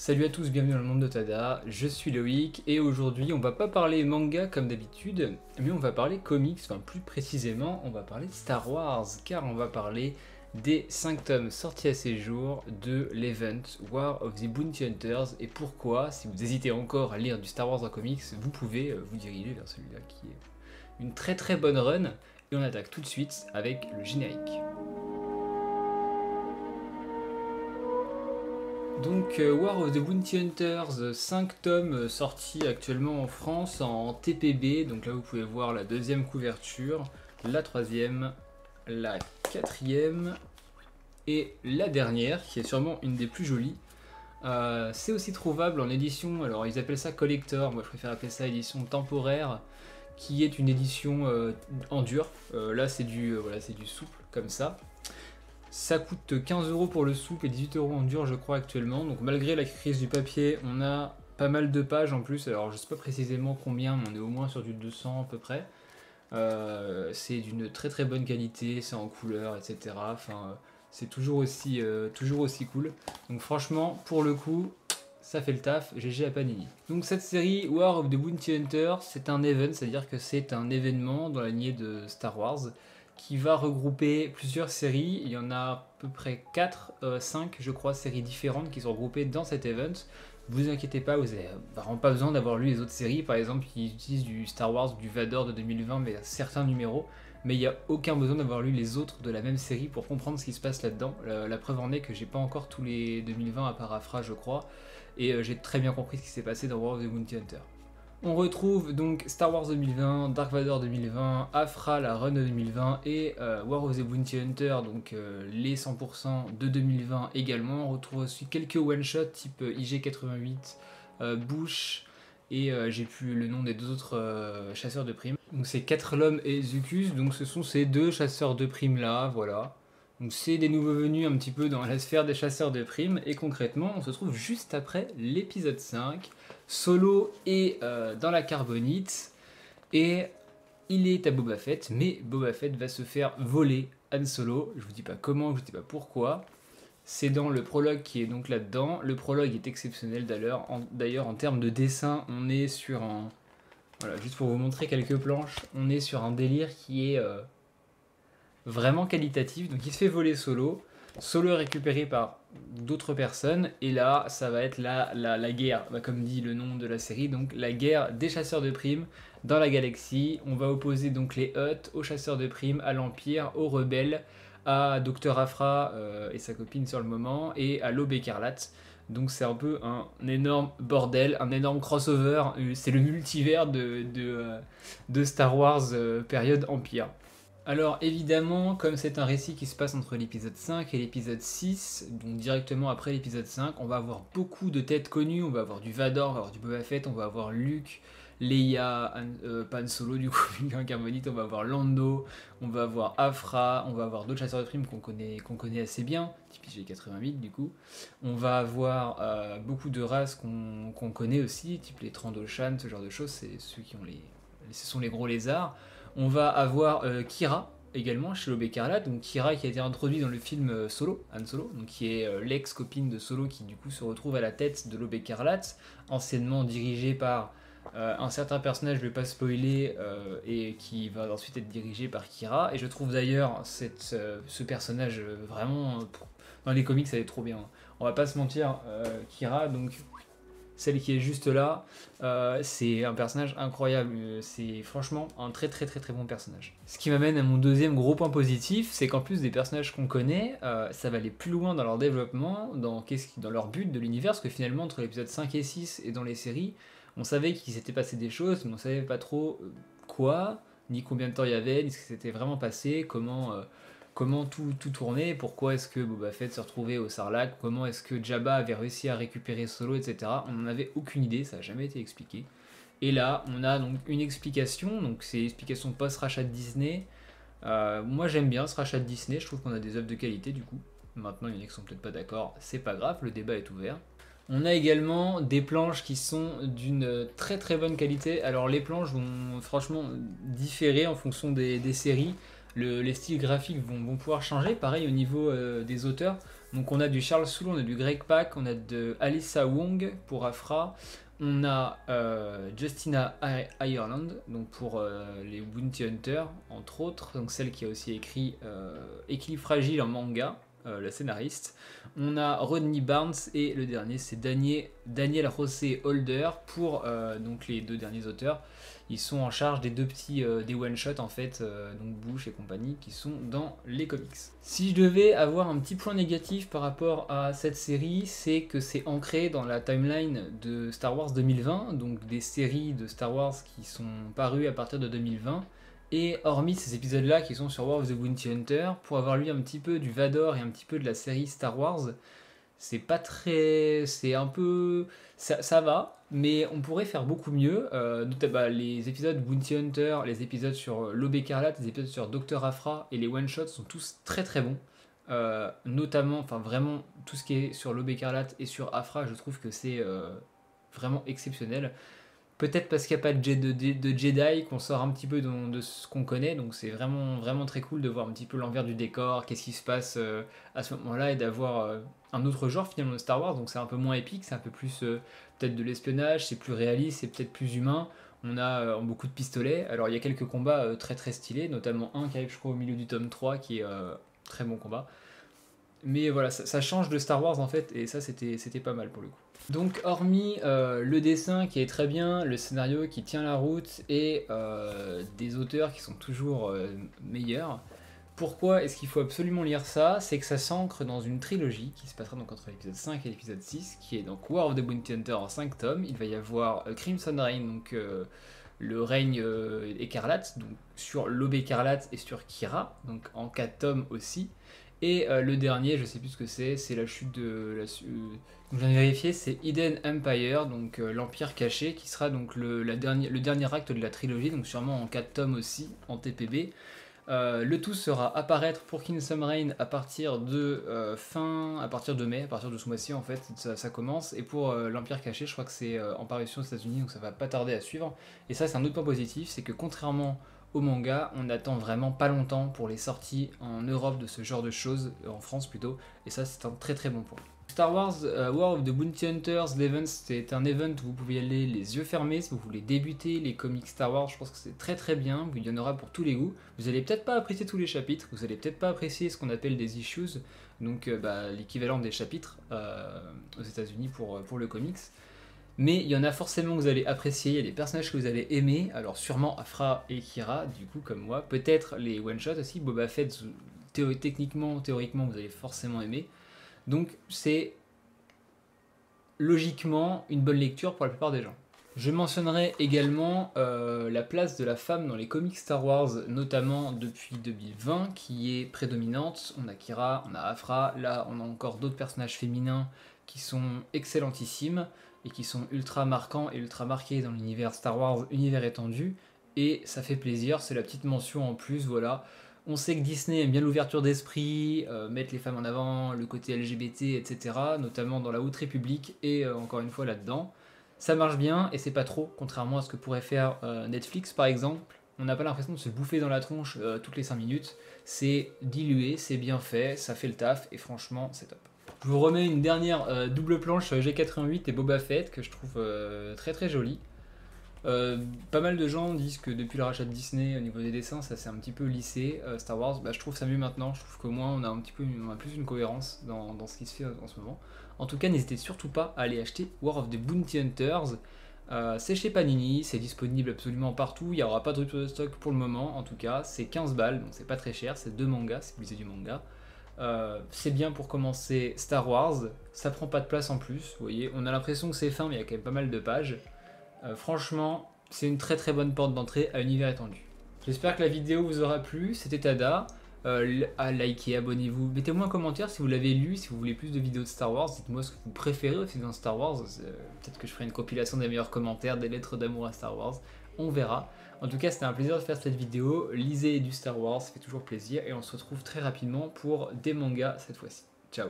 Salut à tous, bienvenue dans le monde de Tada, je suis Loïc et aujourd'hui on va pas parler manga comme d'habitude, mais on va parler comics, enfin plus précisément on va parler Star Wars, car on va parler des 5 tomes sortis à ces jours de l'event War of the Bounty Hunters, et pourquoi, si vous hésitez encore à lire du Star Wars en comics, vous pouvez vous diriger vers celui-là qui est une très très bonne run, et on attaque tout de suite avec le générique. Donc War of the Bounty Hunters, 5 tomes sortis actuellement en France en TPB, donc là vous pouvez voir la deuxième couverture, la troisième, la quatrième et la dernière qui est sûrement une des plus jolies. C'est aussi trouvable en édition, alors ils appellent ça collector, moi je préfère appeler ça édition temporaire, qui est une édition en dur. Là c'est voilà, c'est du souple comme ça. Ça coûte 15 € pour le souple et 18 € en dur je crois actuellement, donc malgré la crise du papier on a pas mal de pages en plus, alors je sais pas précisément combien mais on est au moins sur du 200 à peu près. C'est d'une très très bonne qualité, c'est en couleur etc. Enfin, c'est toujours aussi cool, donc franchement pour le coup ça fait le taf, GG à Panini. Donc cette série War of the Bounty Hunter, c'est un event, c'est-à-dire que c'est un événement dans la lignée de Star Wars qui va regrouper plusieurs séries. Il y en a à peu près 4, 5 je crois séries différentes qui sont regroupées dans cet event. Vous inquiétez pas, vous n'avez vraiment pas besoin d'avoir lu les autres séries. Par exemple, ils utilisent du Star Wars, du Vader de 2020, mais à certains numéros. Mais il n'y a aucun besoin d'avoir lu les autres de la même série pour comprendre ce qui se passe là-dedans. La preuve en est que j'ai pas encore tous les 2020 à part Afra, je crois. Et j'ai très bien compris ce qui s'est passé dans War of the Bounty Hunter. On retrouve donc Star Wars 2020, Dark Vador 2020, Afra la run de 2020 et War of the Bounty Hunter, donc les 100% de 2020 également. On retrouve aussi quelques one-shots type IG88, Bush et j'ai plus le nom des deux autres chasseurs de primes. Donc c'est 4 Lom et Zucus, donc ce sont ces deux chasseurs de primes là, voilà. Donc c'est des nouveaux venus un petit peu dans la sphère des chasseurs de primes, et concrètement on se trouve juste après l'épisode 5. Solo est dans la carbonite et il est à Boba Fett, mais Boba Fett va se faire voler Han Solo. Je vous dis pas comment, je vous dis pas pourquoi. C'est dans le prologue qui est donc là-dedans. Le prologue est exceptionnel d'ailleurs en termes de dessin. On est sur un... Voilà, juste pour vous montrer quelques planches, on est sur un délire qui est vraiment qualitatif. Donc il se fait voler Solo. Solo est récupéré par d'autres personnes, et là ça va être la guerre, comme dit le nom de la série, donc la guerre des chasseurs de primes dans la galaxie. On va opposer donc les Hutt aux chasseurs de primes, à l'Empire, aux rebelles, à Dr Afra et sa copine sur le moment, et à l'Aube écarlate. Donc c'est un peu un énorme bordel, un énorme crossover, c'est le multivers de Star Wars période Empire. Alors évidemment, comme c'est un récit qui se passe entre l'épisode 5 et l'épisode 6, donc directement après l'épisode 5, on va avoir beaucoup de têtes connues, on va avoir du Vador, on va avoir du Boba Fett, on va avoir Luke, Leia, Han Solo du coup, en carbonite, on va avoir Lando, on va avoir Afra, on va avoir d'autres chasseurs de primes qu'on connaît assez bien, type IG88 du coup. On va avoir beaucoup de races qu'on connaît aussi, type les Trandoshan, ce genre de choses, c'est ceux qui ont ce sont les gros lézards. On va avoir Kira également chez l'Aube écarlate, donc Kira qui a été introduit dans le film Solo, Han Solo, donc qui est l'ex-copine de Solo qui du coup se retrouve à la tête de l'Aube écarlate, anciennement dirigée par un certain personnage, je ne vais pas spoiler, et qui va ensuite être dirigé par Kira. Et je trouve d'ailleurs ce personnage vraiment, dans les comics elle est trop bien, on va pas se mentir, Kira, donc celle qui est juste là, c'est un personnage incroyable, c'est franchement un très très très très bon personnage. Ce qui m'amène à mon deuxième gros point positif, c'est qu'en plus des personnages qu'on connaît, ça va aller plus loin dans leur développement, dans leur but de l'univers, parce que finalement entre l'épisode 5 et 6 et dans les séries, on savait qu'il s'était passé des choses, mais on savait pas trop quoi, ni combien de temps il y avait, ni ce qui s'était vraiment passé, comment tout tournait, pourquoi est-ce que Boba Fett se retrouvait au Sarlacc, comment est-ce que Jabba avait réussi à récupérer Solo, etc. On n'en avait aucune idée, ça n'a jamais été expliqué. Et là, on a donc une explication, donc c'est l'explication post-rachat de Disney. Moi j'aime bien ce rachat de Disney, je trouve qu'on a des œuvres de qualité du coup. Maintenant il y en a qui sont peut-être pas d'accord, c'est pas grave, le débat est ouvert. On a également des planches qui sont d'une très très bonne qualité. Alors les planches vont franchement différer en fonction des séries. Les styles graphiques vont pouvoir changer, pareil au niveau des auteurs. Donc on a du Charles Soule, on a du Greg Pak, on a de Alyssa Wong pour Afra, on a Justina Ireland donc pour les Bounty Hunters entre autres, donc celle qui a aussi écrit Équilibre fragile en manga, la scénariste. On a Rodney Barnes et le dernier c'est Daniel José Holder pour donc les deux derniers auteurs. Ils sont en charge des deux petits des one shot en fait, donc Bush et compagnie qui sont dans les comics. Si je devais avoir un petit point négatif par rapport à cette série, c'est que c'est ancré dans la timeline de Star Wars 2020, donc des séries de Star Wars qui sont parues à partir de 2020. Et hormis ces épisodes-là qui sont sur War of the Bounty Hunter, pour avoir lu un petit peu du Vador et un petit peu de la série Star Wars, c'est pas très... c'est un peu... ça va, mais on pourrait faire beaucoup mieux. Notamment les épisodes Bounty Hunter, les épisodes sur l'Aube écarlate, les épisodes sur Dr. Aphra et les one-shots sont tous très très bons. Notamment, enfin vraiment, tout ce qui est sur l'Aube écarlate et sur Aphra, je trouve que c'est vraiment exceptionnel. Peut-être parce qu'il n'y a pas de Jedi, qu'on sort un petit peu de ce qu'on connaît, donc c'est vraiment, vraiment très cool de voir un petit peu l'envers du décor, qu'est-ce qui se passe à ce moment-là, et d'avoir un autre genre finalement de Star Wars, donc c'est un peu moins épique, c'est un peu plus peut-être de l'espionnage, c'est plus réaliste, c'est peut-être plus humain, on a beaucoup de pistolets, alors il y a quelques combats très très stylés, notamment un qui arrive je crois au milieu du tome 3, qui est très bon combat. Mais voilà, ça change de Star Wars en fait, et ça c'était pas mal pour le coup. Donc hormis le dessin qui est très bien, le scénario qui tient la route et des auteurs qui sont toujours meilleurs, pourquoi est-ce qu'il faut absolument lire ça? C'est que ça s'ancre dans une trilogie qui se passera donc entre l'épisode 5 et l'épisode 6, qui est donc War of the Bounty Hunter en 5 tomes. Il va y avoir Crimson Reign, donc le règne écarlate, donc sur l'Aube écarlate et sur Kira, donc en 4 tomes aussi. Et le dernier, je sais plus ce que c'est la chute de la... donc j'en ai vérifié, c'est Hidden Empire, donc l'Empire caché, qui sera donc le dernier acte de la trilogie, donc sûrement en 4 tomes aussi, en TPB. Le tout sera apparaître pour Crimson Reign à partir de mai, à partir de ce mois-ci en fait, ça commence. Et pour l'Empire caché, je crois que c'est en parution aux États-Unis, donc ça va pas tarder à suivre. Et ça, c'est un autre point positif, c'est que contrairement au manga, on attend vraiment pas longtemps pour les sorties en Europe de ce genre de choses, en France plutôt, et ça c'est un très très bon point. Star Wars War of the Bounty Hunters, l'event, c'est un event où vous pouvez y aller les yeux fermés si vous voulez débuter les comics Star Wars. Je pense que c'est très très bien, il y en aura pour tous les goûts. Vous allez peut-être pas apprécier tous les chapitres, vous allez peut-être pas apprécier ce qu'on appelle des issues, donc l'équivalent des chapitres aux États-Unis pour le comics. Mais il y en a forcément que vous allez apprécier, il y a des personnages que vous allez aimer, alors sûrement Aphra et Kira, du coup comme moi, peut-être les one-shots aussi, Boba Fett, théoriquement vous allez forcément aimer. Donc c'est logiquement une bonne lecture pour la plupart des gens. Je mentionnerai également la place de la femme dans les comics Star Wars, notamment depuis 2020, qui est prédominante. On a Kira, on a Aphra, là on a encore d'autres personnages féminins qui sont excellentissimes et qui sont ultra marquants et ultra marqués dans l'univers Star Wars, univers étendu, et ça fait plaisir, c'est la petite mention en plus, voilà. On sait que Disney aime bien l'ouverture d'esprit, mettre les femmes en avant, le côté LGBT, etc., notamment dans la Haute République, et encore une fois là-dedans. Ça marche bien, et c'est pas trop, contrairement à ce que pourrait faire Netflix par exemple. On n'a pas l'impression de se bouffer dans la tronche toutes les 5 minutes, c'est dilué, c'est bien fait, ça fait le taf, et franchement, c'est top. Je vous remets une dernière double planche G88 et Boba Fett que je trouve très très jolie. Pas mal de gens disent que depuis le rachat de Disney au niveau des dessins ça s'est un petit peu lissé Star Wars, je trouve ça mieux maintenant, je trouve qu'au moins on a plus une cohérence dans ce qui se fait en ce moment. En tout cas n'hésitez surtout pas à aller acheter War of the Bounty Hunters, c'est chez Panini, c'est disponible absolument partout, il n'y aura pas de rupture de stock pour le moment en tout cas, c'est 15 balles donc c'est pas très cher, c'est 2 mangas si vous lisez du manga. C'est bien pour commencer Star Wars, ça prend pas de place en plus, vous voyez, on a l'impression que c'est fin mais il y a quand même pas mal de pages. Franchement, c'est une très très bonne porte d'entrée à univers étendu. J'espère que la vidéo vous aura plu, c'était Tada, à liker, abonnez-vous, mettez-moi un commentaire si vous l'avez lu, si vous voulez plus de vidéos de Star Wars, dites-moi ce que vous préférez aussi dans Star Wars, peut-être que je ferai une compilation des meilleurs commentaires, des lettres d'amour à Star Wars, on verra. En tout cas, c'était un plaisir de faire cette vidéo. Lisez du Star Wars, ça fait toujours plaisir. Et on se retrouve très rapidement pour des mangas cette fois-ci. Ciao!